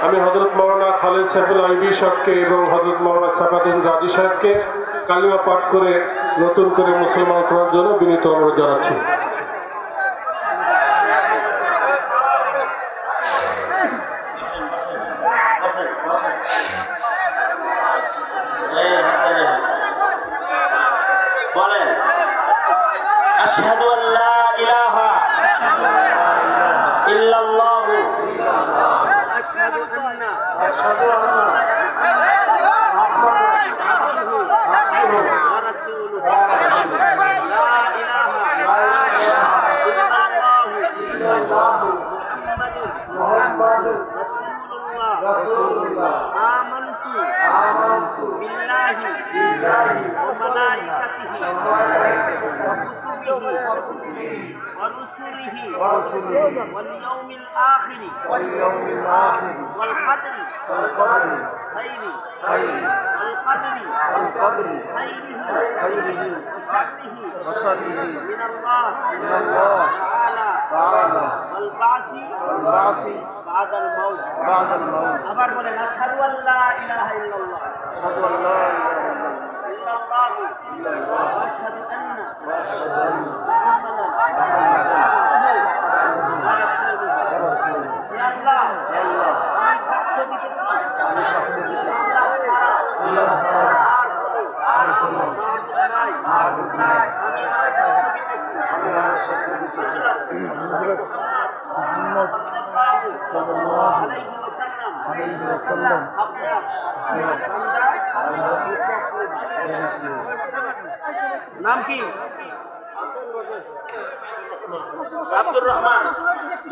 আমি হযরত মাওলানা খালেদ সাইফুল আইবি সাহেবকে এবং হযরত মাওলানা সাফাতুল গাজী সাহেবকে কালিমা পাঠ করে নতুন করে মুসলমান করার জন্য বিনীত অনুরোধ জানাচ্ছি। বলেন আশহাদু আল্লা ইলাহা ইল্লাল্লাহ আশহাদু আন্না মুহাম্মাদুর রাসূলুল্লাহ লা ইলাহা ইল্লাল্লাহ মুহাম্মাদুর রাসূলুল্লাহ আমানতু বিল্লাহি ওয়া মালাইকাতিহি ورسله واليوم الآخر والقدر خيره خيره وشره من الله تعالى والبعث بعد الموت আবার বলেন আশহাদু আল্লা ইলাহা ইল্লাল্লাহ واشهد ان محمدا يا الله আমি সাক্ষ্য দিতেছি আল্লাহ ছাড়া আর কোনো মাবুদ নাই আমি সাক্ষ্য দিতেছি মুহাম্মদ সাল্লাল্লাহু আলাইহি ওয়াসাল্লাম নাম কি? আব্দুর রহমান।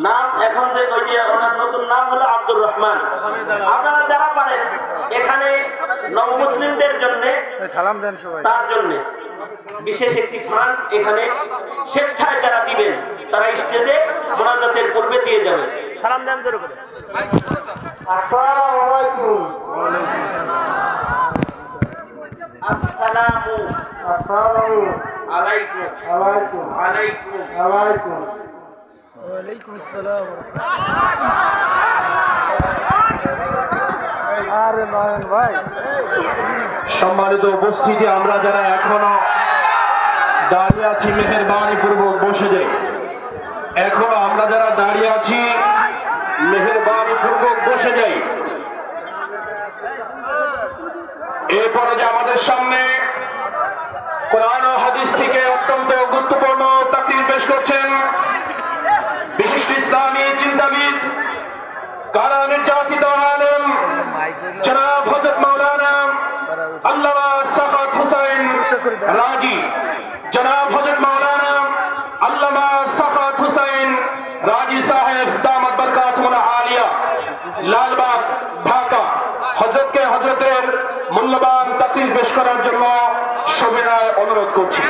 নাম এখন যে ওনার নতুন নাম হলো আব্দুর রহমান। আপনারা যারা পারেন এখানে নব মুসলিমদের জন্য সালাম দেন সবাই, তার জন্য বিশেষ একটি ফান্ড এখানে স্বেচ্ছায় যারা দিবেন তারা স্টেজে মোনাজাতের পূর্বে দিয়ে যাবেন। সালাম দেন জোরে করে। আসসালামু আলাইকুম। আসসালামু আলাইকুম। আলাইকুম আলাইকুম আলাইকুম ওয়ালাইকুম আসসালাম। আরে নয়ন ভাই, সম্মানিত উপস্থিতি, আমরা যারা এখনো দাঁড়িয়ে আছি মেহেরবানি পূর্বক বসে যাই। এখনো আমরা যারা দাঁড়িয়ে আছি মেহেরবানি পূর্বক বসে যাই। এরপরে যে আমাদের সামনে কোরআন ও হাদিস থেকে অত্যন্ত গুরুত্বপূর্ণ তাকরীর পেশ করছেন বিশিষ্ট ইসলামী চিন্তাবিদ, কারা নির্যাতিত আলেম জনাব হযরত মাওলানা আল্লামা সাখাত হুসাইন রাজি, জনাব হযরত মাওলানা আল্লামা সাখাত হুসাইন রাজি সাহেব দামাত বরকাতুল আলিয়া, লালবাগ, ঢাকা, হযরতের মূল্যবান তাকরীর পেশ করার জন্য সবিনয় অনুরোধ করছি।